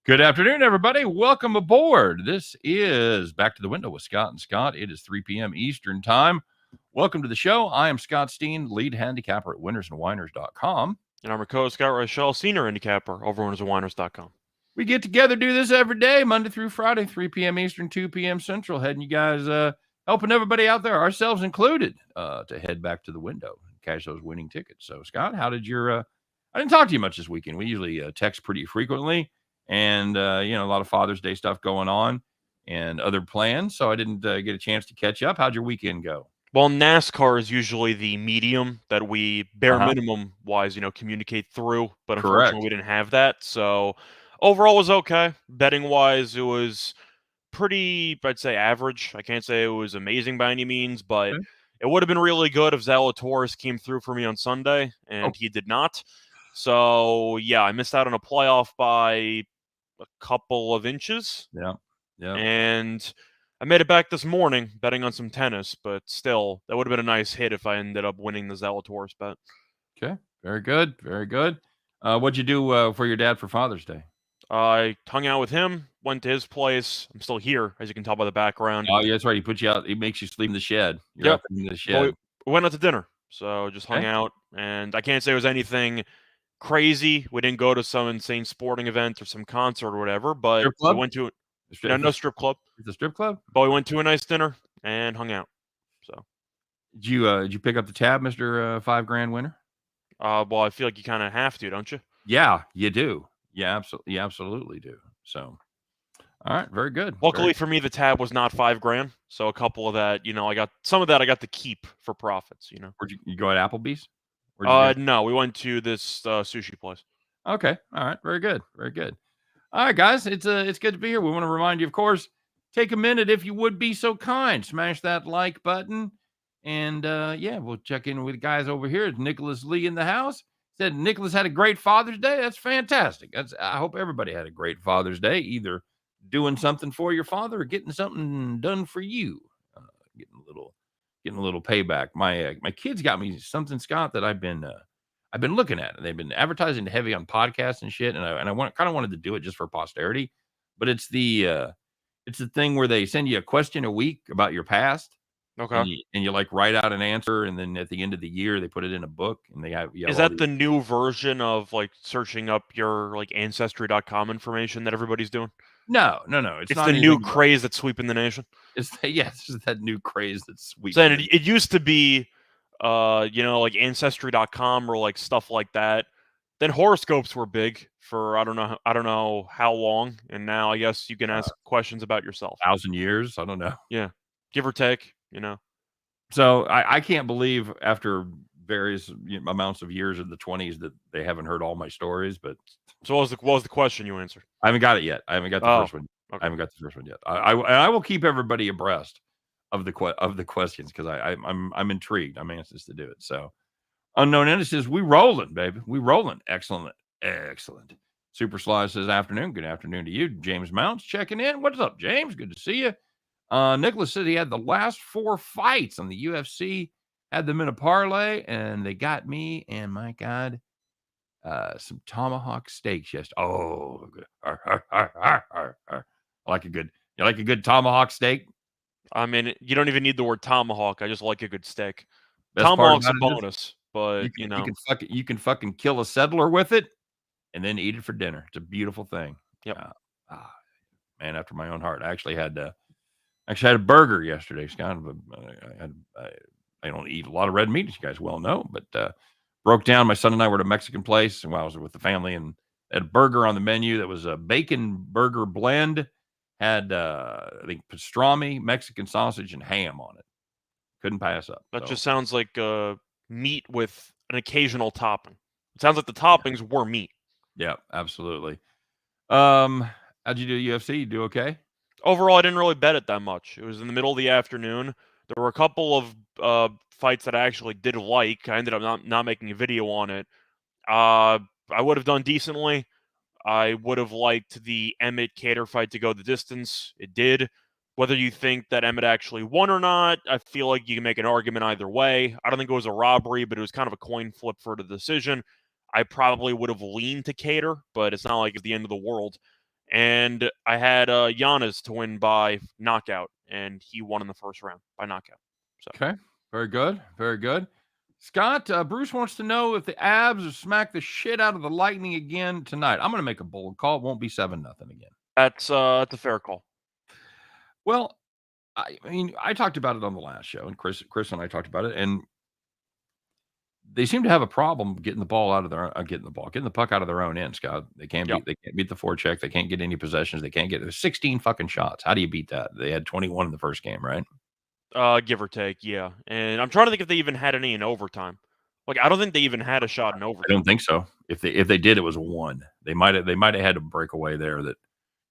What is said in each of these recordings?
Good afternoon, everybody. Welcome aboard. This is Back to the Window with Scott and Scott. It is 3 p.m. Eastern Time. Welcome to the show. I am Scott Steen, lead handicapper at WHINERS.com. And I'm your co-host, Scott Rochelle, senior handicapper over at WHINERS.com. We get together, do this every day, Monday through Friday, 3 p.m. Eastern, 2 p.m. Central, heading you guys, helping everybody out there, ourselves included, to head back to the window and cash those winning tickets. So, Scott, how did your I didn't talk to you much this weekend. We usually text pretty frequently. And, a lot of Father's Day stuff going on and other plans. So I didn't get a chance to catch up. How'd your weekend go? Well, NASCAR is usually the medium that we bare minimum wise, communicate through. But unfortunately, we didn't have that. So overall, it was okay. Betting wise, it was pretty, I'd say, average. I can't say it was amazing by any means, but it would have been really good if Zalatoris came through for me on Sunday, and he did not. So, yeah, I missed out on a playoff by a couple of inches. Yeah. And I made it back this morning betting on some tennis, but still, that would have been a nice hit if I ended up winning the Zalatoris bet. Okay. Very good. Very good. What'd you do for your dad for Father's Day? I hung out with him, went to his place. I'm still here, as you can tell by the background. Oh, yeah, that's right. He puts you out. He makes you sleep in the shed. You're up in the shed. Well, we went out to dinner, so just hung out. And I can't say it was anything crazy. We didn't go to some insane sporting event or some concert or whatever, but we went to no strip club. It's a strip club? But we went to a nice dinner and hung out. So did you pick up the tab, Mr. $5,000 winner? Well, I feel like you kind of have to, don't you? Yeah, you do. Yeah, you absolutely do. So all right, very good. Luckily for me, the tab was not $5,000, so a couple of that, I got some of that I got to keep for profits. Where'd you go at Applebee's? No, we went to this sushi place. Okay, all right, very good, very good. All right, guys, it's good to be here. We want to remind you, of course, take a minute if you would be so kind, smash that like button, and we'll check in with the guys over here. It's Nicholas Lee in the house. Said Nicholas had a great Father's Day. That's fantastic. I hope everybody had a great Father's Day, either doing something for your father or getting something done for you. Getting a little payback. My kids got me something, Scott, that I've been looking at, and they've been advertising heavy on podcasts and shit. And I wanted to do it just for posterity, but it's the thing where they send you a question a week about your past. Okay. And you like write out an answer, and then at the end of the year they put it in a book, and they have. Is that the new version of like searching up your like ancestry.com information that everybody's doing? No. It's not the new craze that's sweeping the nation. It's that new craze that's sweeping. So it used to be, like ancestry.com or like stuff like that. Then horoscopes were big for I don't know how long, and now I guess you can ask questions about yourself. 1,000 years, I don't know. Yeah, give or take, So I can't believe after various amounts of years in the 20s that they haven't heard all my stories. But so what was the question you answered? I haven't got it yet. I haven't got the first one. Okay. I haven't got the first one yet. I will keep everybody abreast of the questions because I'm intrigued. I'm anxious to do it. So Unknown Ennis says we rolling, baby. We rolling. Excellent. Super Sly says afternoon. Good afternoon to you. James Mounts checking in. What's up, James? Good to see you. Nicholas said he had the last 4 fights on the UFC, had them in a parlay, and they got me and my God, some tomahawk steaks yesterday. Oh, good. I like a good. You like a good tomahawk steak? I mean, you don't even need the word tomahawk. I just like a good steak. Best Tomahawk's a bonus, but you can fucking kill a settler with it, and then eat it for dinner. It's a beautiful thing. Yep. Man, after my own heart. I actually had a burger yesterday, Scott. I don't eat a lot of red meat, as you guys well know, but broke down. My son and I were at a Mexican place while I was with the family, and had a burger on the menu that was a bacon burger blend. Had I think pastrami, Mexican sausage, and ham on it. Couldn't pass up. That just sounds like meat with an occasional topping. It sounds like the toppings were meat. Yeah, absolutely. How'd you do UFC? You do okay? Overall, I didn't really bet it that much. It was in the middle of the afternoon. There were a couple of fights that I actually did like. I ended up not making a video on it. I would have done decently. I would have liked the Emmett Cater fight to go the distance. It did. Whether you think that Emmett actually won or not, I feel like you can make an argument either way. I don't think it was a robbery, but it was kind of a coin flip for the decision. I probably would have leaned to Cater, but it's not like it's the end of the world. And I had Giannis to win by knockout, and he won in the first round by knockout. So. Okay, very good, very good. Scott, Bruce wants to know if the Avs have smacked the shit out of the Lightning again tonight. I'm going to make a bold call. It won't be 7-0 again. That's a fair call. Well, I mean, I talked about it on the last show, and Chris and I talked about it, and they seem to have a problem getting the ball out of their getting the puck out of their own end, Scott. They can't beat the forecheck. They can't get any possessions. They can't get 16 fucking shots. How do you beat that? They had 21 in the first game, right? Give or take, yeah. And I'm trying to think if they even had any in overtime. Like, I don't think they even had a shot in overtime. I don't think so. If they did, it was a 1. They might have had a breakaway there that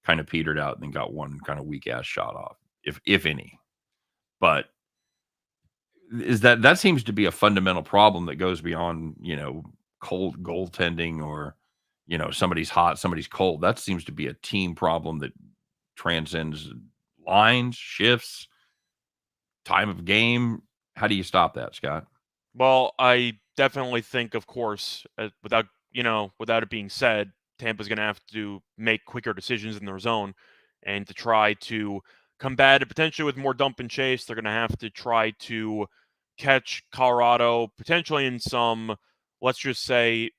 kind of petered out and then got one kind of weak ass shot off, if any. But is that seems to be a fundamental problem that goes beyond, cold goaltending or, somebody's hot, somebody's cold. That seems to be a team problem that transcends lines, shifts, time of game. How do you stop that, Scott? Well, I definitely think, of course, without it being said, Tampa's going to have to make quicker decisions in their zone, and to try to combat it potentially with more dump and chase. They're going to have to try to catch Colorado potentially in some, let's just say,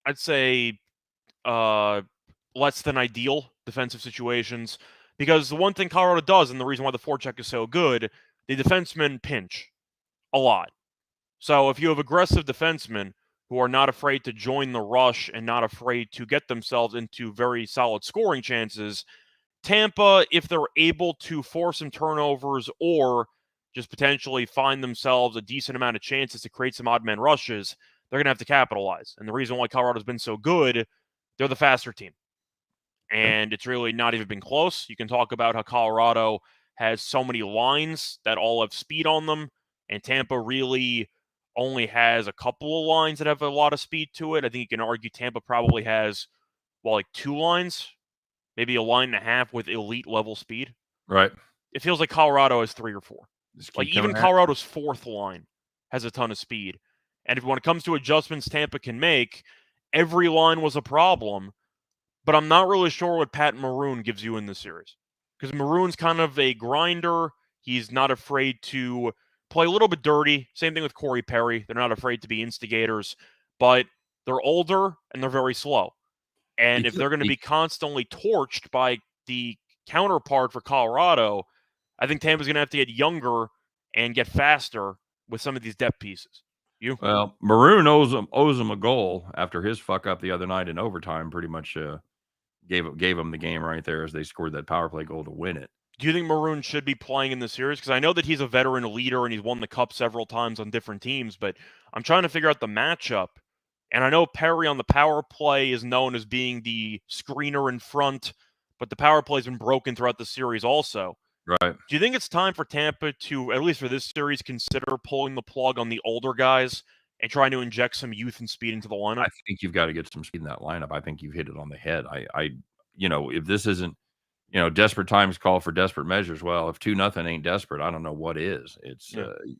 I'd say, less than ideal defensive situations. Because the one thing Colorado does, and the reason why the forecheck is so good, the defensemen pinch a lot. So if you have aggressive defensemen who are not afraid to join the rush and not afraid to get themselves into very solid scoring chances, Tampa, if they're able to force some turnovers or just potentially find themselves a decent amount of chances to create some odd man rushes, they're going to have to capitalize. And the reason why Colorado's been so good, they're the faster team. And it's really not even been close. You can talk about how Colorado has so many lines that all have speed on them, and Tampa really only has a couple of lines that have a lot of speed to it. I think you can argue Tampa probably has, like 2 lines, maybe a line and a half with elite level speed. Right. It feels like Colorado has 3 or 4. Like even Colorado's 4th line has a ton of speed. And when it comes to adjustments Tampa can make, every line was a problem. But I'm not really sure what Pat Maroon gives you in this series. Because Maroon's kind of a grinder. He's not afraid to play a little bit dirty. Same thing with Corey Perry. They're not afraid to be instigators. But they're older and they're very slow. And if they're going to be constantly torched by the counterpart for Colorado, I think Tampa's going to have to get younger and get faster with some of these depth pieces. Well, Maroon owes him a goal after his fuck up the other night in overtime. Pretty much gave him the game right there as they scored that power play goal to win it. Do you think Maroon should be playing in the series? Because I know that he's a veteran leader and he's won the cup several times on different teams, but I'm trying to figure out the matchup. And I know Perry on the power play is known as being the screener in front, but the power play has been broken throughout the series also. Right. Do you think it's time for Tampa to, at least for this series, consider pulling the plug on the older guys and trying to inject some youth and speed into the lineup? I think you've got to get some speed in that lineup. I think you've hit it on the head. If this isn't, desperate times call for desperate measures. Well, if 2-0 ain't desperate, I don't know what is. It's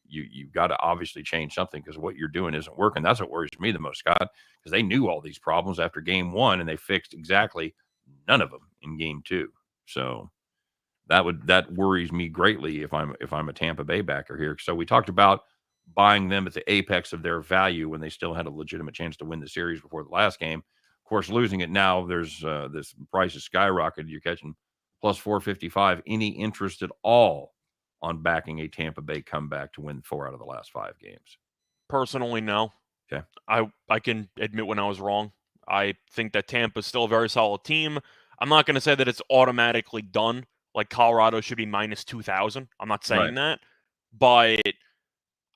you've got to obviously change something because what you're doing isn't working. That's what worries me the most, Scott, because they knew all these problems after game 1 and they fixed exactly none of them in game 2. So that worries me greatly if I'm a Tampa Bay backer here. So we talked about buying them at the apex of their value when they still had a legitimate chance to win the series before the last game. Of course, losing it now, there's this price is skyrocketed. You're catching plus 455. Any interest at all on backing a Tampa Bay comeback to win 4 out of the last 5 games? Personally, no. Okay. I can admit when I was wrong. I think that Tampa's still a very solid team. I'm not going to say that it's automatically done. Like Colorado should be minus 2,000. I'm not saying that. But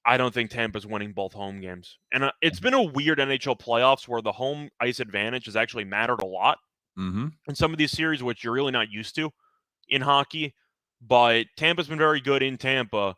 I don't think Tampa's winning both home games. And it's been a weird NHL playoffs where the home ice advantage has actually mattered a lot in some of these series, which you're really not used to in hockey. But Tampa's been very good in Tampa.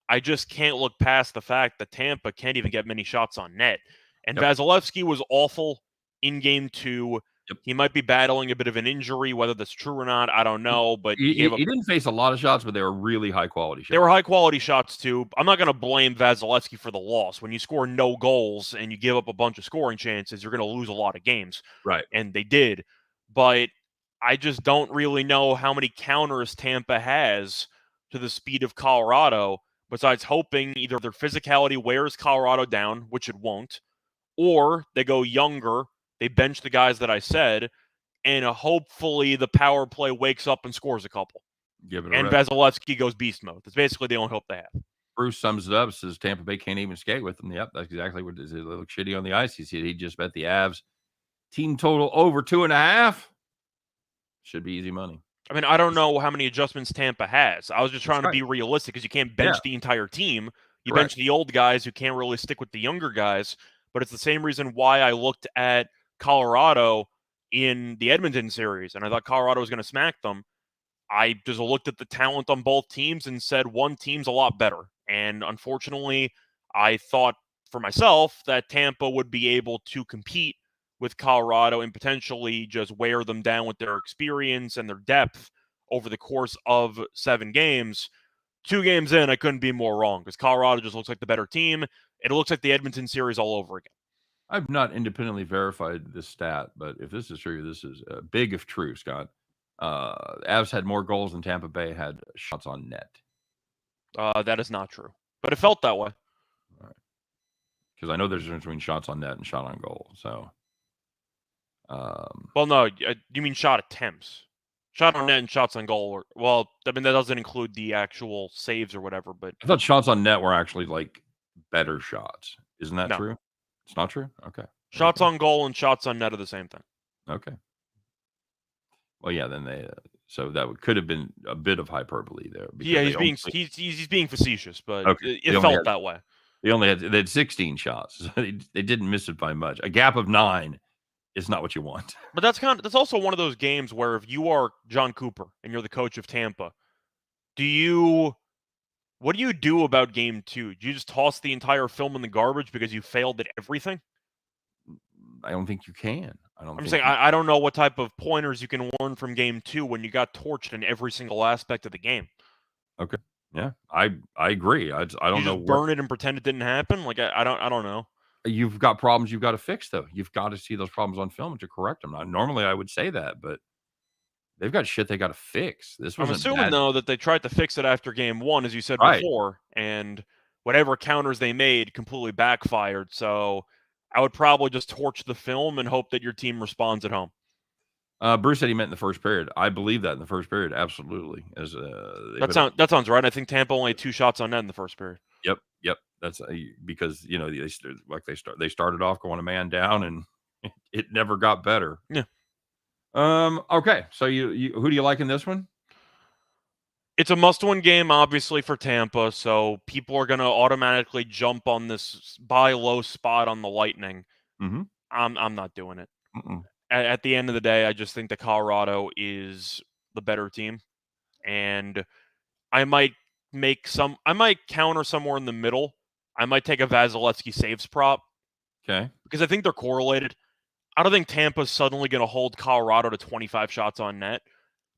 I just can't look past the fact that Tampa can't even get many shots on net. And Vasilevsky was awful in game 2. He might be battling a bit of an injury. Whether that's true or not, I don't know. But he didn't face a lot of shots, but they were really high-quality shots. They were high-quality shots, too. I'm not going to blame Vasilevsky for the loss. When you score no goals and you give up a bunch of scoring chances, you're going to lose a lot of games. Right. And they did. But I just don't really know how many counters Tampa has to the speed of Colorado, besides hoping either their physicality wears Colorado down, which it won't, or they go younger, they bench the guys that I said, and hopefully the power play wakes up and scores a couple. Give it a And rest. Vasilevsky goes beast mode. That's basically the only hope they have. Bruce sums it up, says Tampa Bay can't even skate with them. Yep, that's exactly what it is. They look shitty on the ice. He said he just bet the Avs team total over 2.5. Should be easy money. I mean, I don't know how many adjustments Tampa has. I was just trying to be realistic because you can't bench Yeah. the entire team. You Correct. bench the old guys who can't really stick with the younger guys. But it's the same reason why I looked at Colorado in the Edmonton series, and I thought Colorado was going to smack them. I just looked at the talent on both teams and said one team's a lot better. And unfortunately, I thought for myself that Tampa would be able to compete with Colorado and potentially just wear them down with their experience and their depth over the course of 7 games. 2 games in, I couldn't be more wrong because Colorado just looks like the better team. It looks like the Edmonton series all over again. I've not independently verified this stat, but if this is true, this is big if true, Scott. Avs had more goals than Tampa Bay had shots on net. That is not true, but it felt that way. Right. Because I know there's a difference between shots on net and shot on goal. So, well, no, you mean shot attempts. Shot on net and shots on goal. Well, I mean, that doesn't include the actual saves or whatever, but I thought shots on net were actually like better shots. Isn't that No. true? It's not true? Okay. Shots on goal and shots on net are the same thing. Okay. Well, yeah, then they so that could have been a bit of hyperbole there. Yeah, he's being facetious, but Okay. it felt that way. They had 16 shots. So they didn't miss it by much. A gap of 9 is not what you want. But that's also one of those games where if you are John Cooper and you're the coach of Tampa, what do you do about game 2? Do you just toss the entire film in the garbage because you failed at everything? I don't think you can. I'm saying I don't know what type of pointers you can learn from game 2 when you got torched in every single aspect of the game. Okay. Yeah, I agree. I don't know. Burn it and pretend it didn't happen. Like I don't know. You've got problems you've got to fix, though. You've got to see those problems on film to correct them. Now, normally, I would say that, but they've got shit they got to fix. I'm assuming though that they tried to fix it after game 1, as you said before, and whatever counters they made completely backfired. So I would probably just torch the film and hope that your team responds at home. Bruce said he meant in the first period. I believe that in the first period, absolutely. As that sounds right. I think Tampa only had 2 shots on net in the first period. Yep. That's because they started off going a man down, and it never got better. Yeah. Okay. So you who do you like in this one? It's a must-win game, obviously, for Tampa. So people are going to automatically jump on this buy low spot on the Lightning. Mm-hmm. I'm not doing it. At the end of the day, I just think that Colorado is the better team, and I might counter somewhere in the middle. I might take a Vasilevsky saves prop. Okay. Because I think they're correlated. I don't think Tampa's suddenly going to hold Colorado to 25 shots on net,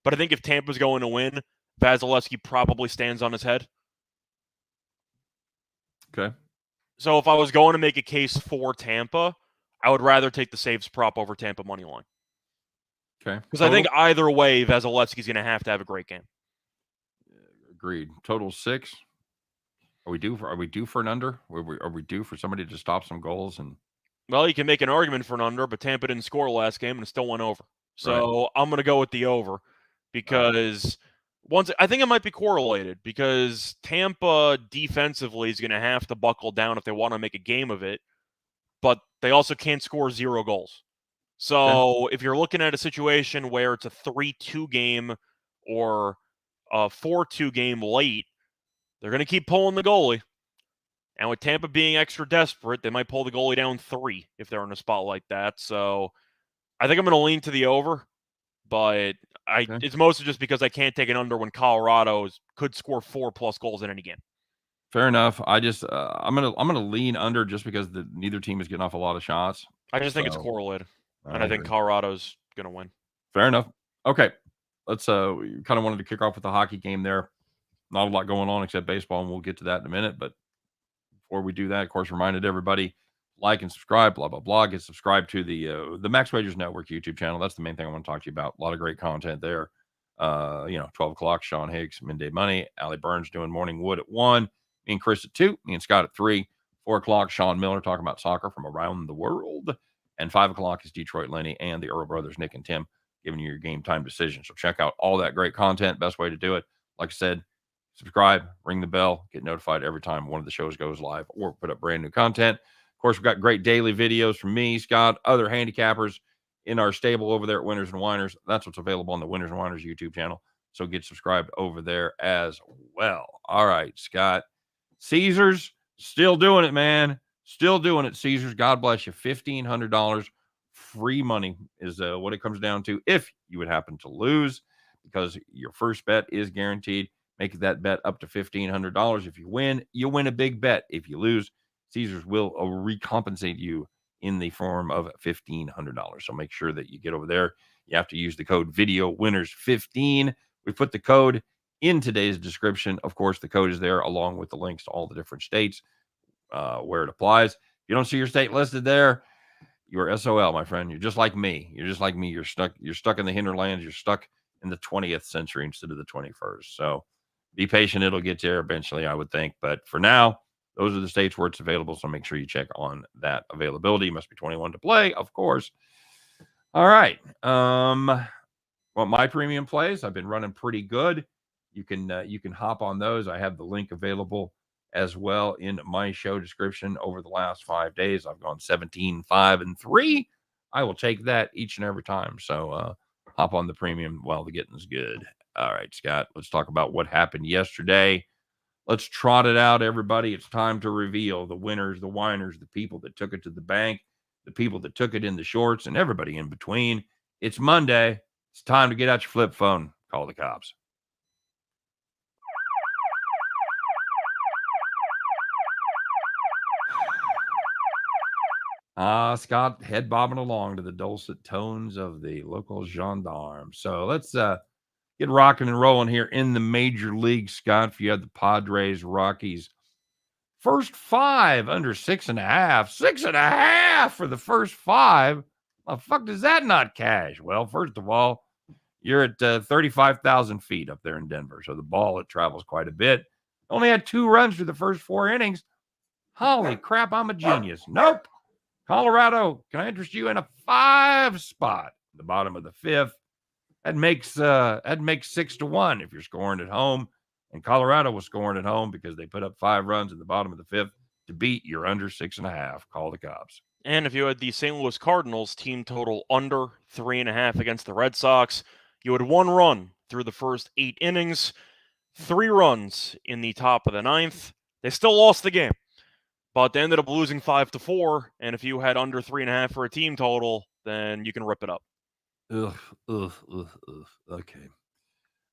but I think if Tampa's going to win, Vasilevsky probably stands on his head. Okay. So if I was going to make a case for Tampa, I would rather take the saves prop over Tampa money line. Okay. Because I think either way, Vasilevsky's going to have a great game. Agreed. Total 6. Are we due for an under? Are we due for somebody to stop some goals? And well, you can make an argument for an under, but Tampa didn't score last game and it still went over. So I'm going to go with the over because I think it might be correlated because Tampa defensively is going to have to buckle down if they want to make a game of it, but they also can't score 0 goals. So if you're looking at a situation where it's a 3-2 game or a 4-2 game late, they're going to keep pulling the goalie. And with Tampa being extra desperate, they might pull the goalie down 3 if they're in a spot like that. So I think I'm going to lean to the over, but it's mostly just because I can't take an under when Colorado could score 4+ goals in any game. Fair enough. I just I'm gonna lean under just because neither team is getting off a lot of shots. I just think it's correlated, and I think Colorado's going to win. Fair enough. Okay, let's we kind of wanted to kick off with the hockey game there. Not a lot going on except baseball, and we'll get to that in a minute. But before we do that, of course, reminded everybody, like and subscribe, blah, blah, blah. Get subscribed to the Max Wagers Network YouTube channel. That's the main thing I want to talk to you about. A lot of great content there. 12 o'clock, Sean Higgs, Midday Money. Allie Burns doing Morning Wood at 1. Me and Chris at 2. Me and Scott at 3. 4 o'clock, Sean Miller talking about soccer from around the world. And 5 o'clock is Detroit Lenny and the Earl brothers, Nick and Tim, giving you your game time decision. So check out all that great content. Best way to do it, like I said, subscribe, ring the bell, get notified every time one of the shows goes live or put up brand new content. Of course, we've got great daily videos from me, Scott, other handicappers in our stable over there at Winners and Whiners. That's what's available on the Winners and Whiners YouTube channel. So get subscribed over there as well. All right, Scott. Caesars, still doing it, man. Still doing it, Caesars. God bless you. $1,500 free money is what it comes down to if you would happen to lose, because your first bet is guaranteed. Make that bet up to $1,500. If you win, you win a big bet. If you lose, Caesars will recompensate you in the form of $1,500. So make sure that you get over there. You have to use the code VideoWinners15. We put the code in today's description. Of course, the code is there along with the links to all the different states where it applies. If you don't see your state listed there, you're SOL, my friend. You're just like me. You're just like me. You're stuck in the hinterlands. You're stuck in the 20th century instead of the 21st. So be patient. It'll get there eventually, I would think. But for now, those are the states where it's available. So make sure you check on that availability. You must be 21 to play, of course. All right. Well, my premium plays, I've been running pretty good. You can hop on those. I have the link available as well in my show description. Over the last 5 days, I've gone 17, 5, and 3. I will take that each and every time. So hop on the premium while the getting's good. All right, Scott, let's talk about what happened yesterday. Let's trot it out, everybody. It's time to reveal the winners, the whiners, the people that took it to the bank, the people that took it in the shorts, and everybody in between. It's Monday. It's time to get out your flip phone. Call the cops. Scott, head bobbing along to the dulcet tones of the local gendarme. So let's get rocking and rolling here in the major league, Scott. If you had the Padres, Rockies, first 5 under 6.5. 6.5 for the first 5. The fuck does that not cash? Well, first of all, you're at 35,000 feet up there in Denver. So the ball, it travels quite a bit. Only had 2 runs through the first 4 innings. Holy crap, I'm a genius. Nope. Colorado, can I interest you in a 5 spot at the bottom of the 5th? That makes 6-1 if you're scoring at home. And Colorado was scoring at home because they put up 5 runs in the bottom of the 5th to beat your under 6.5. Call the cops. And if you had the St. Louis Cardinals team total under 3.5 against the Red Sox, you had 1 run through the first 8 innings, 3 runs in the top of the 9th. They still lost the game, but they ended up losing 5-4. And if you had under 3.5 for a team total, then you can rip it up. Okay.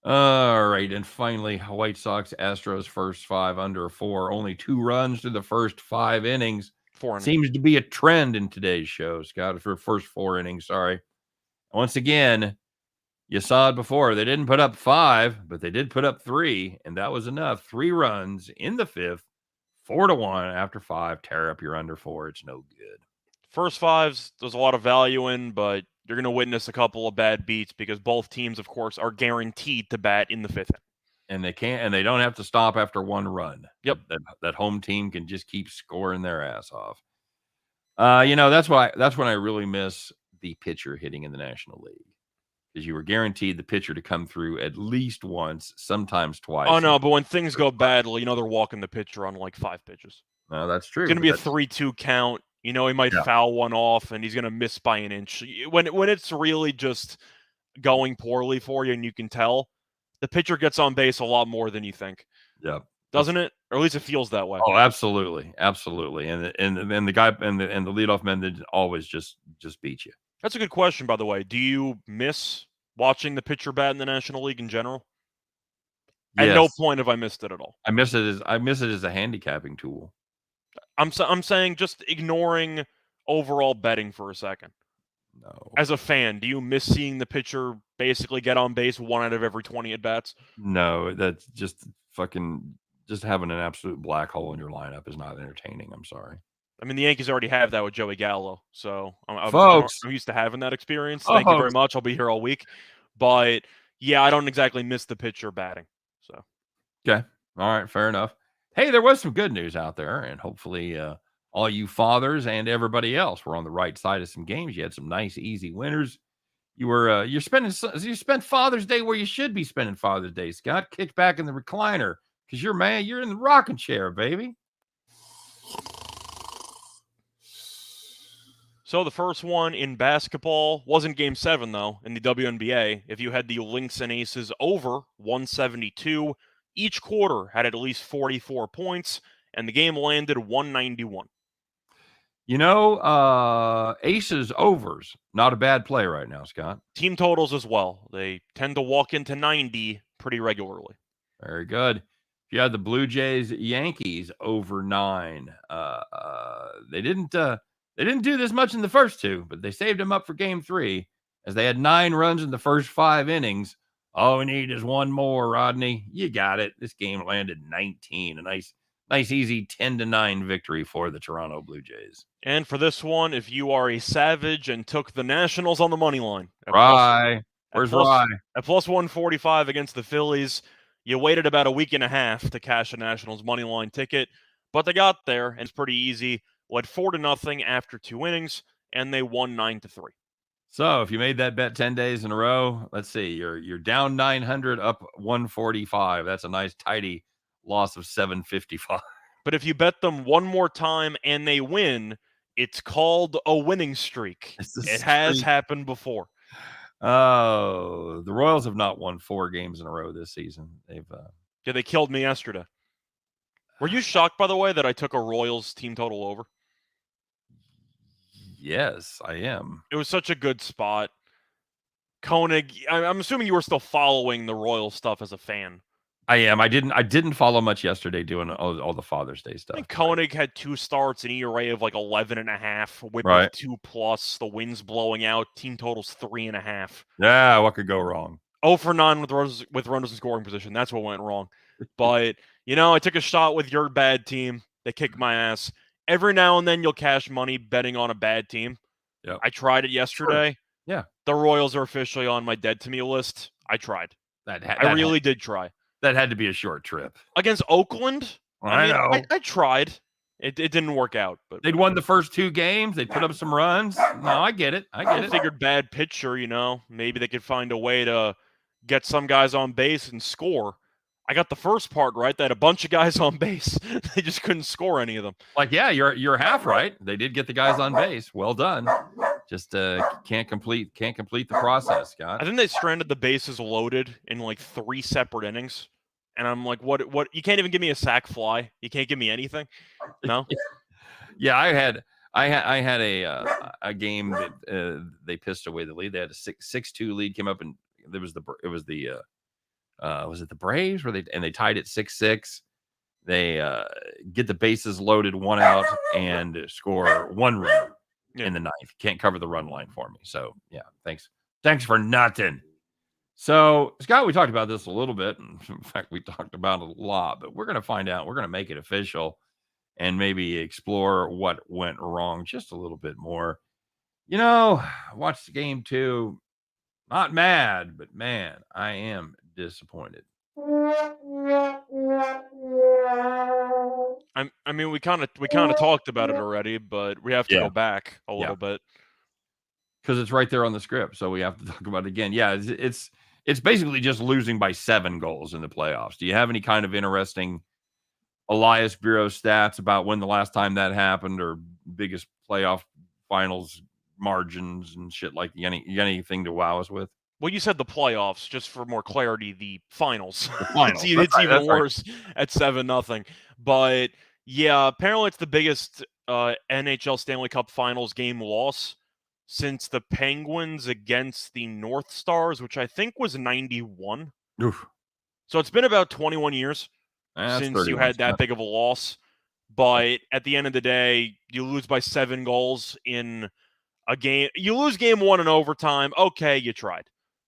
All right. And finally, White Sox, Astros, first 5 under 4. Only 2 runs through the first 5 innings. 4 innings. Seems to be a trend in today's show, Scott, for first 4 innings. Sorry. Once again, you saw it before. They didn't put up 5, but they did put up 3, and that was enough. 3 runs in the 5th, 4-1 after 5. Tear up your under 4. It's no good. First 5s, there's a lot of value in, but you're going to witness a couple of bad beats because both teams, of course, are guaranteed to bat in the 5th. And they can't, and they don't have to stop after 1 run. Yep. That home team can just keep scoring their ass off. That's when I really miss the pitcher hitting in the National League, because you were guaranteed the pitcher to come through at least once, sometimes twice. Oh no, but when things go badly, they're walking the pitcher on like 5 pitches. No, that's true. It's going to be a 3-2 count. He might foul one off, and he's going to miss by an inch. When it's really just going poorly for you, and you can tell, the pitcher gets on base a lot more than you think. Yeah, doesn't it? Or at least it feels that way. Oh, absolutely, absolutely. And the guy and the leadoff men did always just beat you. That's a good question, by the way. Do you miss watching the pitcher bat in the National League in general? Yes. At no point have I missed it at all. I miss it as a handicapping tool. I'm saying just ignoring overall betting for a second. No. As a fan, do you miss seeing the pitcher basically get on base 1 out of every 20 at bats? No, that's just having an absolute black hole in your lineup is not entertaining. I'm sorry. I mean, the Yankees already have that with Joey Gallo, so I'm used to having that experience. Thank you very much. I'll be here all week. But, yeah, I don't exactly miss the pitcher batting. So. Okay. All right. Fair enough. Hey, there was some good news out there, and hopefully all you fathers and everybody else were on the right side of some games. You had some nice, easy winners. You spent Father's Day where you should be spending Father's Day, Scott. Kicked back in the recliner because you're in the rocking chair, baby. So the first one in basketball wasn't Game 7, though, in the WNBA. If you had the Lynx and Aces over 172, each quarter had at least 44 points, and the game landed 191. Aces overs, not a bad play right now, Scott. Team totals as well. They tend to walk into 90 pretty regularly. Very good. If you had the Blue Jays Yankees over 9, they didn't do this much in the first 2, but they saved them up for Game 3 as they had 9 runs in the first 5 innings. All we need is one more, Rodney. You got it. This game landed 19. A nice, easy 10-9 victory for the Toronto Blue Jays. And for this one, if you are a savage and took the Nationals on the money line, where's Rye? At plus 145 against the Phillies, you waited about a week and a half to cash a Nationals money line ticket, but they got there, and it's pretty easy. Led 4-0 after 2 innings, and they won 9-3. So if you made that bet 10 days in a row, let's see, you're down 900, up 145. That's a nice tidy loss of 755. But if you bet them one more time and they win, it's called a winning streak. It has happened before. Oh, the Royals have not won 4 games in a row this season. They killed me yesterday. Were you shocked, by the way, that I took a Royals team total over? Yes, I am. It was such a good spot. Koenig, I'm assuming you were still following the Royal stuff as a fan. I am. I didn't follow much yesterday doing all the Father's Day stuff. I think Koenig had 2 starts, an ERA of like 11.5, whip of 2+, the wind's blowing out, team total's 3.5. Yeah, what could go wrong? 0 for 9 with runners in scoring position. That's what went wrong. But, I took a shot with your bad team. They kicked my ass. Every now and then you'll cash money betting on a bad team. Yep. I tried it yesterday. Sure. Yeah. The Royals are officially on my dead to me list. I tried. I really did try. That had to be a short trip. Against Oakland? I know. I tried. It didn't work out. But they'd won the first 2 games. They put up some runs. No, I get it. I figured bad pitcher, maybe they could find a way to get some guys on base and score. I got the first part right. They had a bunch of guys on base. They just couldn't score any of them. Yeah, you're half right. They did get the guys on base. Well done. Just can't complete the process, Scott. I think they stranded the bases loaded in 3 separate innings. And I'm like, what? You can't even give me a sac fly. You can't give me anything. No. Yeah, I had a game that they pissed away the lead. They had a 6-2 lead, came up, and was it the Braves where they tied it 6-6. They get the bases loaded, 1 out, and score 1 run in the 9th. Can't cover the run line for me. So yeah, thanks for nothing. So Scott, we talked about this a little bit. In fact, we talked about it a lot, but we're going to find out. We're going to make it official and maybe explore what went wrong just a little bit more. Watched the game 2. Not mad, but man, I am disappointed. I mean, we kind of talked about it already, but we have to go back a little bit because it's right there on the script, so we have to talk about it again. Yeah, it's basically just losing by 7 goals in the playoffs. Do you have any kind of interesting Elias Bureau stats about when the last time that happened, or biggest playoff finals margins and shit like that? You got anything to wow us with? Well, you said the playoffs, just for more clarity, the finals. It's even worse at 7-0. But yeah, apparently it's the biggest NHL Stanley Cup Finals game loss since the Penguins against the North Stars, which I think was 91. Oof. So it's been about 21 years since you had that big of a loss. But at the end of the day, you lose by 7 goals in a game. You lose game 1 in overtime. Okay, you tried.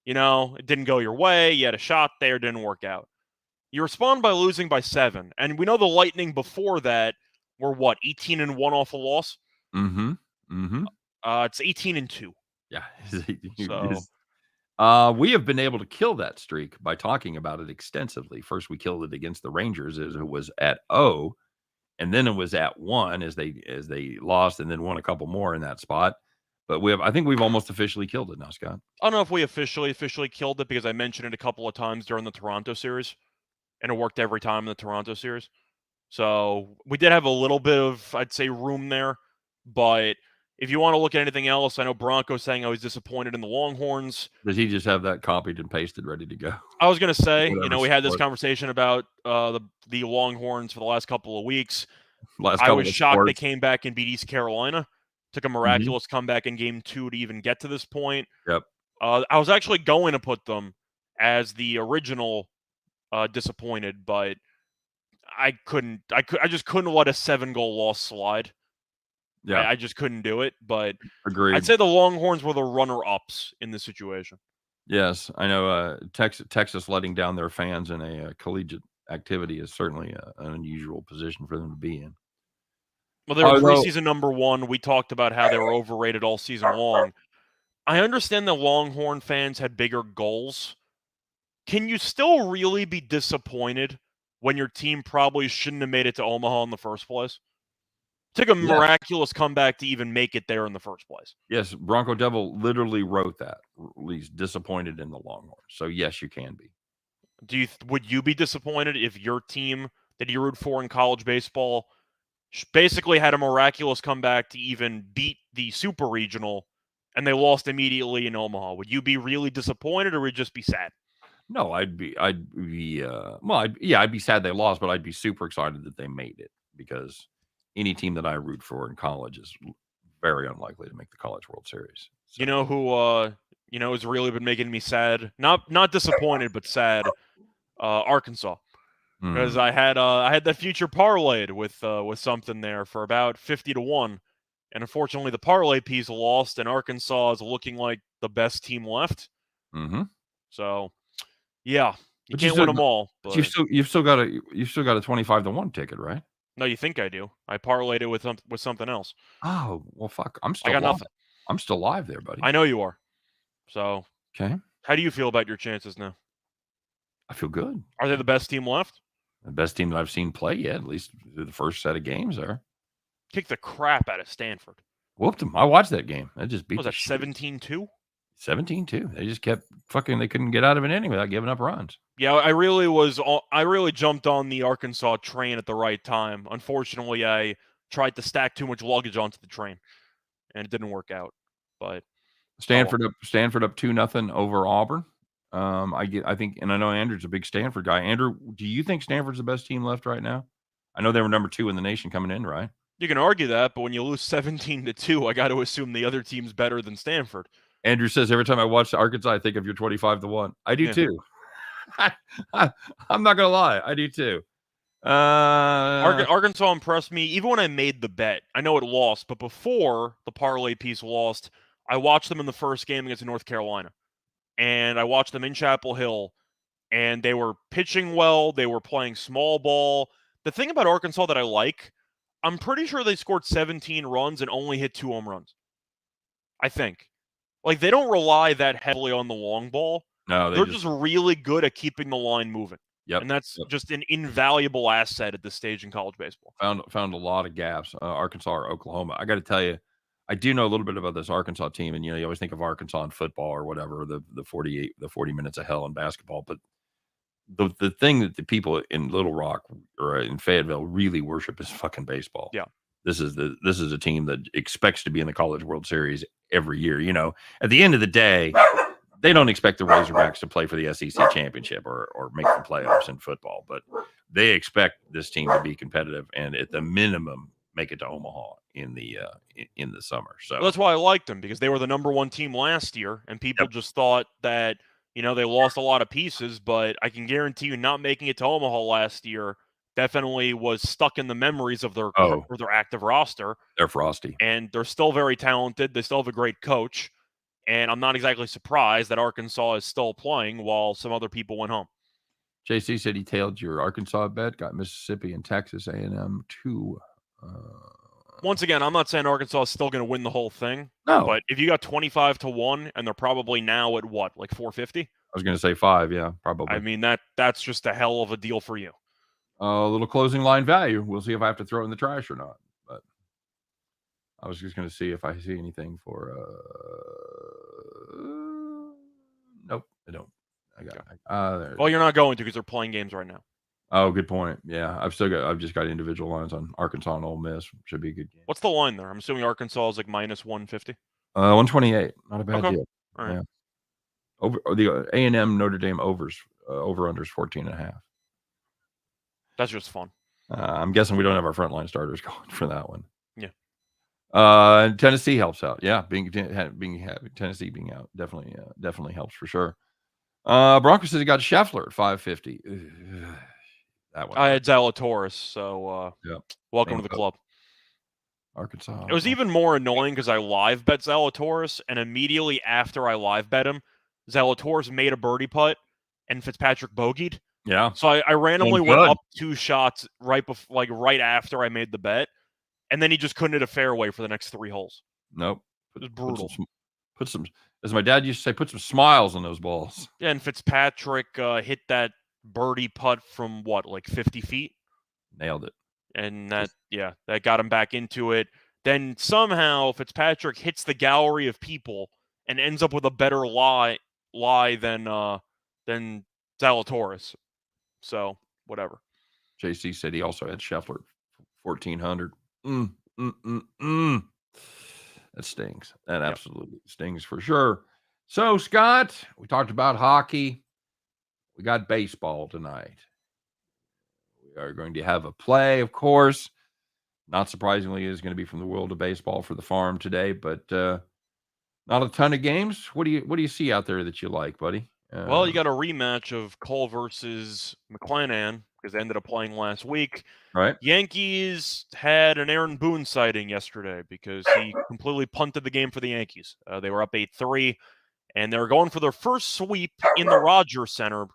It didn't go your way. You had a shot there, didn't work out. You respond by losing by 7. And we know the Lightning before that we're what, 18-1 off a loss? Mm-hmm. Mm-hmm. It's 18-2. Yeah. So We have been able to kill that streak by talking about it extensively. First, we killed it against the Rangers as it was at 0, and then it was at 1 as they lost and then won a couple more in that spot. But I think we've almost officially killed it now, Scott. I don't know if we officially killed it because I mentioned it a couple of times during the Toronto series, and it worked every time in the Toronto series. So we did have a little bit of, I'd say, room there. But if you want to look at anything else, I know Bronco's saying I was disappointed in the Longhorns. Does he just have that copied and pasted ready to go? I was going to say, we had this conversation about the Longhorns for the last couple of weeks. I was shocked they came back and beat East Carolina. Took a miraculous comeback in Game 2 to even get to this point. Yep. I was actually going to put them as the original disappointed, but I just couldn't let a 7-goal loss slide. Yeah. I just couldn't do it. But agreed. I'd say the Longhorns were the runner-ups in this situation. Yes, I know. Texas letting down their fans in a collegiate activity is certainly an unusual position for them to be in. Well, they were preseason number 1. We talked about how they were overrated all season long. I understand the Longhorn fans had bigger goals. Can you still really be disappointed when your team probably shouldn't have made it to Omaha in the first place? It took a miraculous comeback to even make it there in the first place. Yes, Bronco Devil literally wrote that. He's disappointed in the Longhorns. So yes, you can be. Would you be disappointed if your team that you root for in college baseball basically had a miraculous comeback to even beat the Super Regional and they lost immediately in Omaha? Would you be really disappointed or would you just be sad? No, I'd be I'd be sad they lost, but I'd be super excited that they made it because any team that I root for in college is very unlikely to make the College World Series. So. You know who has really been making me sad? Not disappointed, but sad. Arkansas, because I had that future parlayed with something there for about 50-1, and unfortunately the parlay piece lost, and Arkansas is looking like the best team left. Mm-hmm. So, yeah, you can't win them all. But you've still got a 25-1 ticket, right? No, you think I do? I parlayed it with something else. Oh well, fuck! I got nothing. I'm still live there, buddy. I know you are. So, okay. How do you feel about your chances now? I feel good. Are they the best team left? The best team that I've seen play yet, at least through the first set of games there. Kicked the crap out of Stanford. Whooped them. I watched that game. That just beat. Was that 17-2? 17-2. They just kept fucking. They couldn't get out of an inning without giving up runs. Yeah, I really jumped on the Arkansas train at the right time. Unfortunately, I tried to stack too much luggage onto the train, and it didn't work out. But Stanford up 2-0 over Auburn. I think, and I know Andrew's a big Stanford guy. Andrew, do you think Stanford's the best team left right now? I know they were number 2 in the nation coming in, right? You can argue that, but when you lose 17-2, I got to assume the other team's better than Stanford. Andrew says every time I watch Arkansas, I think of your 25-1. I do too. I'm not gonna lie, I do too. Arkansas impressed me even when I made the bet. I know it lost, but before the parlay piece lost, I watched them in the first game against North Carolina, and I watched them in Chapel Hill, and they were pitching well. They were playing small ball. The thing about Arkansas that I like, I'm pretty sure they scored 17 runs and only hit 2 home runs. I think. Like, they don't rely that heavily on the long ball. No, they're just really good at keeping the line moving. Yep. And that's just an invaluable asset at this stage in college baseball. Found a lot of gaps. Arkansas or Oklahoma. I got to tell you, I do know a little bit about this Arkansas team, and you always think of Arkansas in football or whatever, the 40 minutes of hell in basketball. But the thing that the people in Little Rock or in Fayetteville really worship is fucking baseball. Yeah. This is a team that expects to be in the College World Series every year. At the end of the day, they don't expect the Razorbacks to play for the SEC championship or make the playoffs in football, but they expect this team to be competitive and at the minimum make it to Omaha in the summer. So that's why I liked them, because they were the number 1 team last year, and people just thought that they lost a lot of pieces. But I can guarantee you, not making it to Omaha last year definitely was stuck in the memories of their active roster. They're frosty, and they're still very talented. They still have a great coach. And I'm not exactly surprised that Arkansas is still playing while some other people went home. JC said he tailed your Arkansas bet, got Mississippi and Texas A&M 2 Once again, I'm not saying Arkansas is still going to win the whole thing. No. But if you got 25-1 and they're probably now at what, like 450? I was going to say 5, yeah, probably. I mean, that's just a hell of a deal for you. A little closing line value. We'll see if I have to throw it in the trash or not. But I was just going to see if I see anything for. Nope, I don't. I got. Okay. Well, you're not going to because they're playing games right now. Oh, good point. Yeah, I've just got individual lines on Arkansas and Ole Miss. Should be a good game. What's the line there? I'm assuming Arkansas is like minus 150. 128. Not a bad deal. All right. Yeah. Over the A&M Notre Dame over unders 14.5. That's just fun. I'm guessing we don't have our frontline starters going for that one. Yeah. Tennessee helps out. Yeah, Tennessee being out definitely helps for sure. Broncos says he got Scheffler at 550. That one. I had Zalatoris, so welcome to the club. Arkansas. It was even more annoying because I live bet Zalatoris, and immediately after I live bet him, Zalatoris made a birdie putt, and Fitzpatrick bogeyed. Yeah. So I randomly went up 2 shots right after I made the bet, and then he just couldn't hit a fairway for the next 3 holes. Nope. It was brutal. Put some, as my dad used to say, put some smiles on those balls. Yeah, and Fitzpatrick hit that birdie putt from what, like 50 feet? Nailed it. And that got him back into it. Then somehow Fitzpatrick hits the gallery of people and ends up with a better lie than Zalatoris. So whatever. JC said he also had Scheffler 1400. That stings. That absolutely stings for sure. So Scott, we talked about hockey. We got baseball tonight. We are going to have a play, of course. Not surprisingly, it is going to be from the world of baseball for the farm today, but not a ton of games. What do you see out there that you like, buddy? Well, you got a rematch of Cole versus McClanahan because they ended up playing last week. Right. Yankees had an Aaron Boone sighting yesterday because he completely punted the game for the Yankees. They were up 8-3, and they were going for their first sweep in the Rogers Center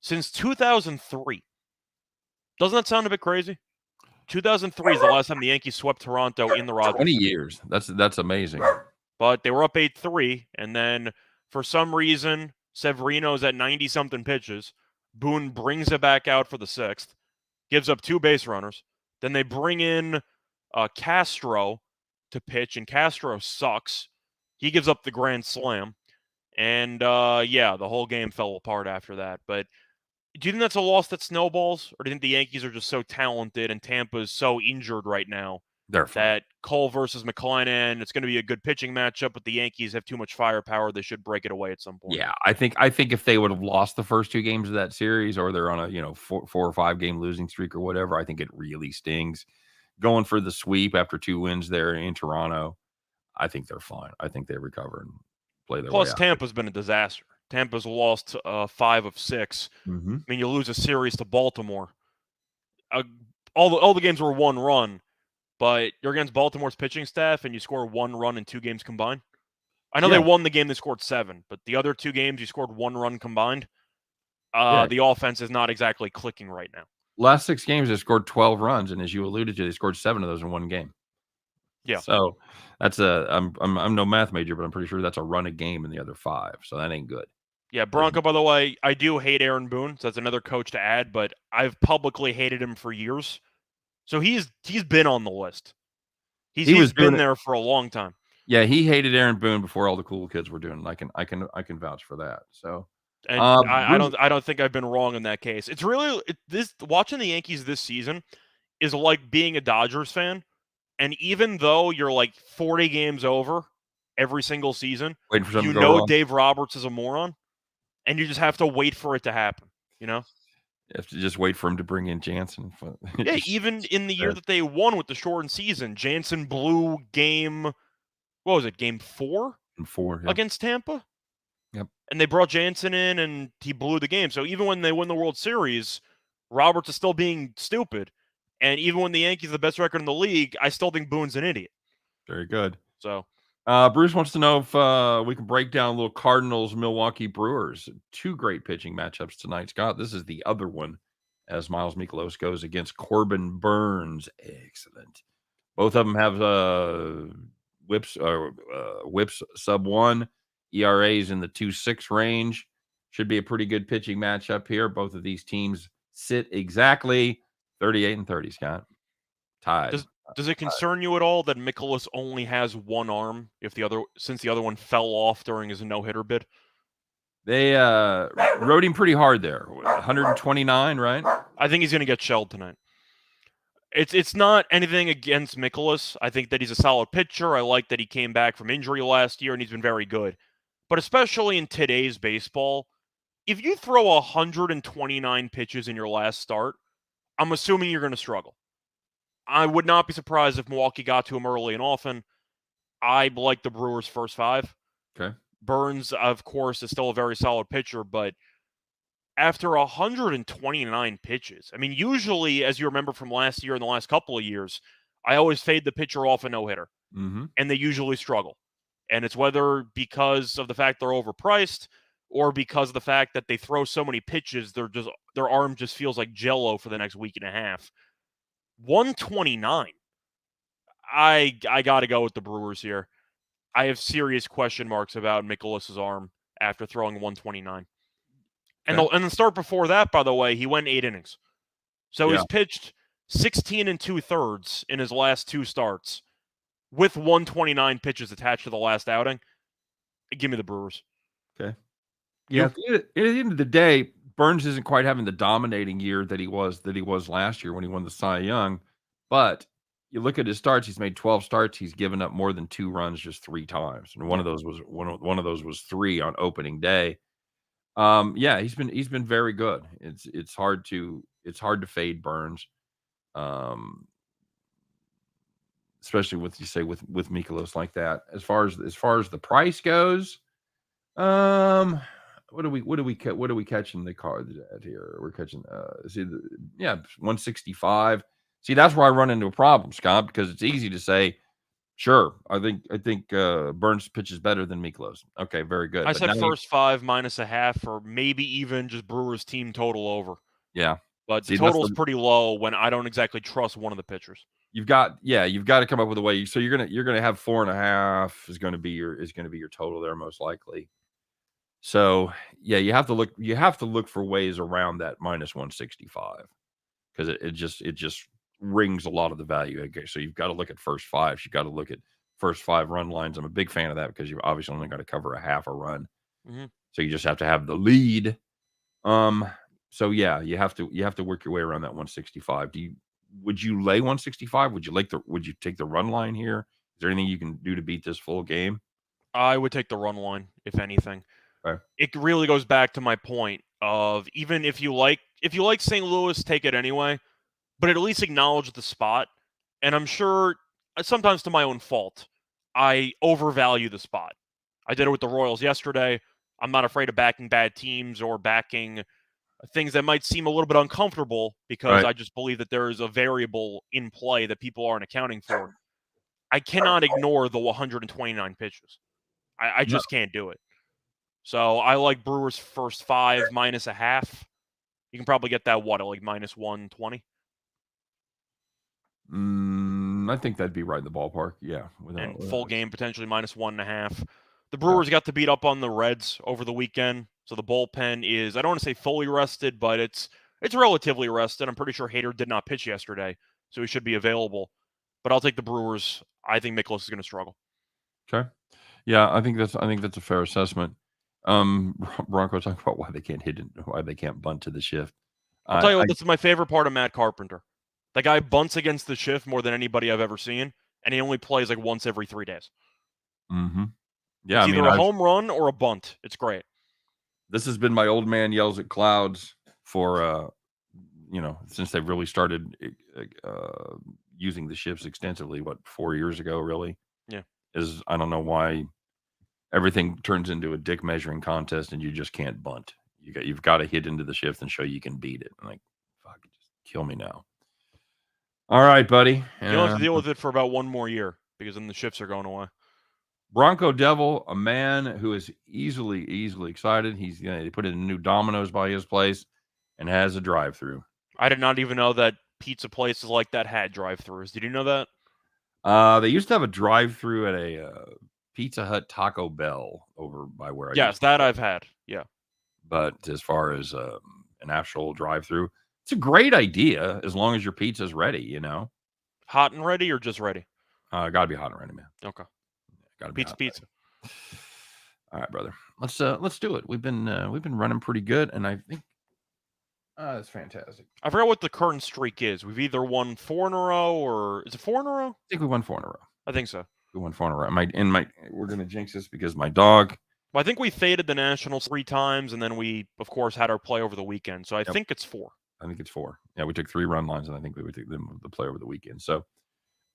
since 2003. Doesn't that sound a bit crazy? 2003 is the last time the Yankees swept Toronto in the Rogers. 20 years. That's amazing. But they were up 8-3, and then for some reason, Severino's at 90-something pitches. Boone brings it back out for the 6th, gives up 2 base runners. Then they bring in Castro to pitch, and Castro sucks. He gives up the grand slam. And, the whole game fell apart after that. But do you think that's a loss that snowballs? Or do you think the Yankees are just so talented and Tampa's so injured right now that Cole versus McClanahan, it's going to be a good pitching matchup, but the Yankees have too much firepower. They should break it away at some point. Yeah, I think if they would have lost the first 2 games of that series, or they're on a 4 or 5 game losing streak or whatever, I think it really stings. Going for the sweep after 2 wins there in Toronto, I think they're fine. I think they recover and play their way out. Plus, Tampa's been a disaster. Tampa's lost 5 of 6. Mm-hmm. I mean, you lose a series to Baltimore. All the games were 1 run. But you're against Baltimore's pitching staff, and you score 1 run in 2 games combined. I know they won the game; they scored 7, but the other 2 games you scored 1 run combined. The offense is not exactly clicking right now. Last 6 games, they scored 12 runs, and as you alluded to, they scored 7 of those in 1 game. Yeah. So that's I'm no math major, but I'm pretty sure that's a run a game in the other 5. So that ain't good. Yeah, Bronco. By the way, I do hate Aaron Boone, so that's another coach to add. But I've publicly hated him for years. So he's been on the list. He's been there for a long time. Yeah, he hated Aaron Boone before all the cool kids were doing it. I can vouch for that. So, and I don't think I've been wrong in that case. It's really watching the Yankees this season is like being a Dodgers fan, and even though you're like 40 games over every single season, you know Dave Roberts is a moron, and you just have to wait for it to happen. You know. You have to just wait for him to bring in Jansen. Yeah, even in the year that they won with the shortened season, Jansen blew game 4? Game 4, against Tampa? Yep. And they brought Jansen in, and he blew the game. So even when they win the World Series, Roberts is still being stupid. And even when the Yankees are the best record in the league, I still think Boone's an idiot. Very good. So Bruce wants to know if we can break down a little Cardinals, Milwaukee Brewers. 2 great pitching matchups tonight, Scott. This is the other one as Miles Mikolas goes against Corbin Burns. Excellent. Both of them have whips sub 1, ERAs in the 2.6 range. Should be a pretty good pitching matchup here. Both of these teams sit exactly 38 and 30, Scott. Tied. Does it concern you at all that Mikolas only has one arm since the other one fell off during his no-hitter bid? They rode him pretty hard there. 129, right? I think he's going to get shelled tonight. It's not anything against Mikolas. I think that he's a solid pitcher. I like that he came back from injury last year, and he's been very good. But especially in today's baseball, if you throw 129 pitches in your last start, I'm assuming you're going to struggle. I would not be surprised if Milwaukee got to him early and often. I like the Brewers' first 5. Okay. Burns, of course, is still a very solid pitcher, but after 129 pitches, I mean, usually, as you remember from last year and the last couple of years, I always fade the pitcher off a no-hitter, and they usually struggle. And it's whether because of the fact they're overpriced or because of the fact that they throw so many pitches, their arm just feels like Jell-O for the next week and a half. 129. I got to go with the Brewers here. I have serious question marks about Mikolas's arm after throwing 129. Okay. And the start before that, by the way, he went 8 innings. So he's pitched 16 2/3 in his last 2 starts with 129 pitches attached to the last outing. Give me the Brewers. Okay. Yeah, at the end of the day, Burns isn't quite having the dominating year that he was last year when he won the Cy Young. But you look at his starts; he's made 12 starts. He's given up more than 2 runs just 3 times, and one of those was 3 on opening day. He's been very good. It's hard to fade Burns, especially with Mikolas like that. As far as the price goes, what are we catching the card at here? We're catching 165. See, that's where I run into a problem, Scott, because it's easy to say, sure, I think Burns pitches better than Mikolas. Okay, very good. I said first 5 minus a half, or maybe even just Brewers team total over. Yeah, but the total is pretty low when I don't exactly trust one of the pitchers. You've got to come up with a way. So you're gonna have 4.5 is gonna be your total there most likely. So you have to look for ways around that minus 165 because it just rings a lot of the value. Okay, so you've got to look at first 5. You've got to look at first 5 run lines. I'm a big fan of that because you've obviously only got to cover a half a run. So you just have to have the lead. So you have to work your way around that 165. Would you lay 165? Would you take the run line here? Is there anything you can do to beat this full game? I would take the run line, if anything. Okay. It really goes back to my point of even if you like St. Louis, take it anyway, but at least acknowledge the spot. And I'm sure, sometimes to my own fault, I overvalue the spot. I did it with the Royals yesterday. I'm not afraid of backing bad teams or backing things that might seem a little bit uncomfortable because I just believe that there is a variable in play that people aren't accounting for. I cannot ignore the 129 pitches. I just can't do it. So I like Brewers first 5 minus a half. You can probably get that at like minus 120. I think that'd be right in the ballpark. Yeah. And full game potentially minus 1.5. The Brewers got to beat up on the Reds over the weekend. So the bullpen is, I don't want to say fully rested, but it's relatively rested. I'm pretty sure Hader did not pitch yesterday, so he should be available. But I'll take the Brewers. I think Mikolas is going to struggle. Okay. Yeah, I think that's a fair assessment. Bronco talk about why they can't hit and why they can't bunt to the shift. I'll tell you what, this is my favorite part of Matt Carpenter. That guy bunts against the shift more than anybody I've ever seen, and he only plays like once every 3 days. Yeah, it's either a home run or a bunt. It's great. This has been my old man yells at clouds for since they've really started using the shifts extensively. 4 years ago, really? Yeah. I don't know why everything turns into a dick measuring contest and you just can't bunt. You've got to hit into the shift and show you can beat it. I'm like, fuck, just kill me now. All right, buddy. You'll have to deal with it for about 1 more year because then the shifts are going away. Bronco Devil, a man who is easily excited. They put in new Domino's by his place and has a drive-through. I did not even know that pizza places like that had drive-throughs. Did you know that? They used to have a drive-through at a Pizza Hut Taco Bell over by where I Yes, used to that live. I've had. Yeah. But as far as an actual drive-through, it's a great idea as long as your pizza's ready, you know. Hot and ready or just ready? Gotta be hot and ready, man. Okay. Gotta be Pizza, hot. pizza. All right, brother. Let's do it. We've been running pretty good, and I think that's fantastic. I forgot what the current streak is. We've either won 4 in a row, or is it 4 in a row? I think we won 4 in a row. I think so. We won 4 in a row. We're gonna jinx this because my dog. Well, I think we faded the Nationals 3 times, and then we, of course, had our play over the weekend. So I think it's 4. I think it's 4. Yeah, we took 3 run lines, and I think we would take the play over the weekend. So,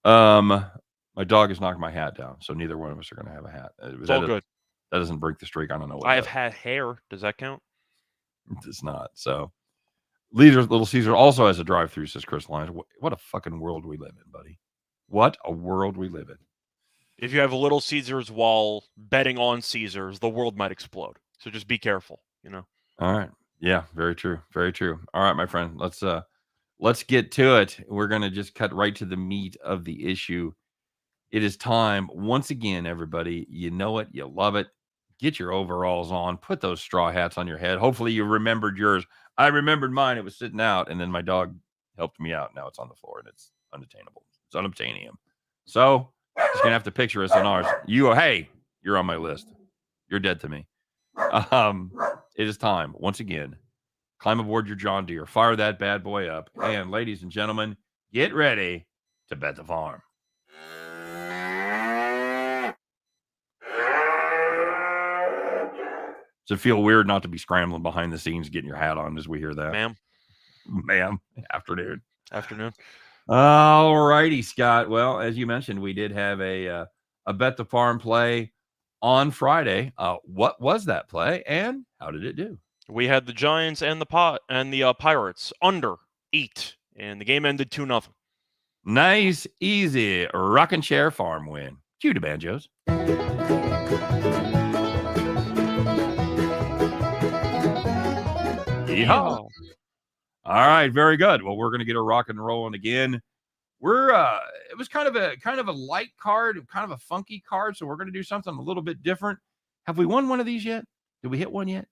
my dog has knocked my hat down, so neither one of us are gonna have a hat. It's all good. That doesn't break the streak. I don't know what I have had hair. Does that count? It's not. So, Little Caesar also has a drive-through, says Chris Lyons. What a fucking world we live in, buddy. What a world we live in. If you have Little Caesars while betting on Caesars, the world might explode. So just be careful, you know. All right. Yeah, very true. Very true. All right, my friend. Let's get to it. We're going to just cut right to the meat of the issue. It is time once again, everybody. You know it, you love it. Get your overalls on, put those straw hats on your head. Hopefully you remembered yours. I remembered mine. It was sitting out, and then my dog helped me out. Now it's on the floor, and it's unattainable. It's unobtainium. So just gonna have to picture us on ours. Hey, you're on my list. You're dead to me. It is time once again. Climb aboard your John Deere, fire that bad boy up, and ladies and gentlemen, get ready to bet the farm. Does it feel weird not to be scrambling behind the scenes, getting your hat on as we hear that? Ma'am. Afternoon. All righty, Scott. Well, as you mentioned, we did have a bet the farm play on Friday. What was that play, and how did it do? We had the Giants and the Pirates under 8, and the game ended 2-0. Nice, easy, rocking chair farm win. Cue the banjos. Yeehaw. All right, very good. Well, we're going to get a rock and rolling again. It was kind of a light card, kind of a funky card, so we're going to do something a little bit different. Have we won one of these yet? Did we hit one yet?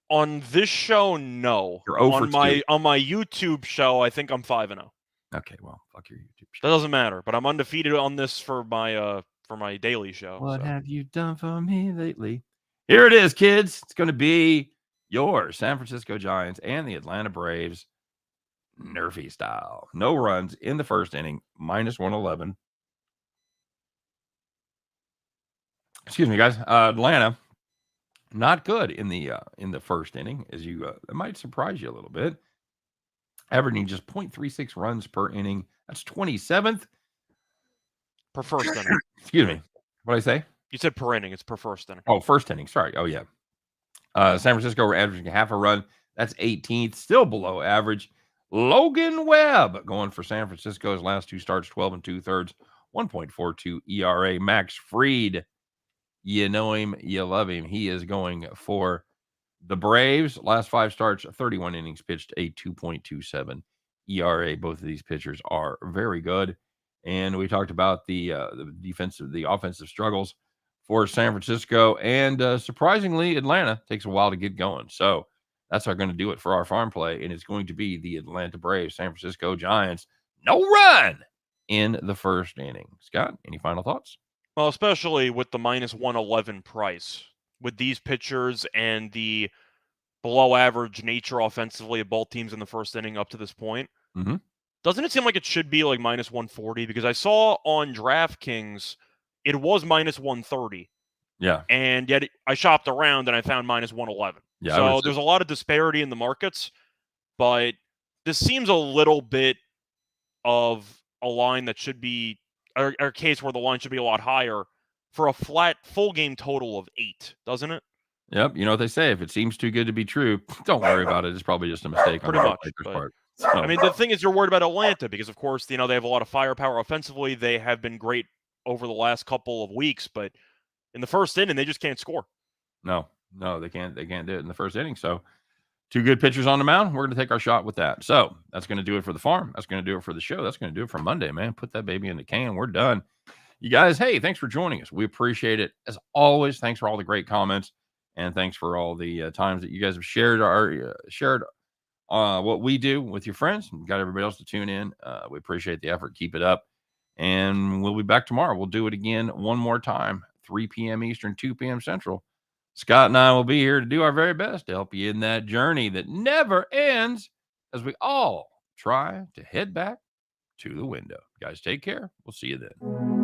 On this show, no. You're 0 on my YouTube show, I think I'm 5-0. Okay, well, fuck your YouTube show. That doesn't matter, but I'm undefeated on this for my daily show. What have you done for me lately? Here it is, kids. It's going to be your San Francisco Giants and the Atlanta Braves, Nerfy style. No runs in the first inning, -111. Excuse me, guys. Atlanta, not good in the first inning, as it might surprise you a little bit. Averaging just 0.36 runs per inning. That's 27th. Per first inning. Excuse me. What did I say? You said per inning. It's per first inning. Oh, first inning. Sorry. Oh, yeah. San Francisco were averaging half a run. That's 18th. Still below average. Logan Webb going for San Francisco's last 2 starts, 12 2/3, 1.42 ERA. Max Fried, you know him, you love him. He is going for the Braves. Last 5 starts, 31 innings pitched, a 2.27 ERA. Both of these pitchers are very good. And we talked about the offensive struggles for San Francisco. And surprisingly, Atlanta takes a while to get going. So that's how we're going to do it for our farm play. And it's going to be the Atlanta Braves, San Francisco Giants. No run in the first inning. Scott, any final thoughts? Well, especially with the -111 price, with these pitchers and the below average nature offensively of both teams in the first inning up to this point, doesn't it seem like it should be like -140? Because I saw on DraftKings it was -130. Yeah. And yet I shopped around and I found -111. Yeah. So there's a lot of disparity in the markets, but this seems a little bit of a line that should be, or a case where the line should be a lot higher for a flat full game total of 8, doesn't it? Yep. You know what they say, if it seems too good to be true, don't worry about it. It's probably just a mistake on the Lakers' part. So. I mean, the thing is, you're worried about Atlanta because, of course, they have a lot of firepower offensively. They have been great over the last couple of weeks, but in the first inning, they just can't score. No, they can't do it in the first inning. So 2 good pitchers on the mound. We're going to take our shot with that. So that's going to do it for the farm. That's going to do it for the show. That's going to do it for Monday, man. Put that baby in the can. We're done. You guys, hey, thanks for joining us. We appreciate it. As always, thanks for all the great comments. And thanks for all the times that you guys have shared what we do with your friends. We've got everybody else to tune in. We appreciate the effort. Keep it up. And we'll be back tomorrow. We'll do it again one more time, 3 p.m. Eastern, 2 p.m. Central. Scott and I will be here to do our very best to help you in that journey that never ends as we all try to head back to the window. Guys, take care. We'll see you then.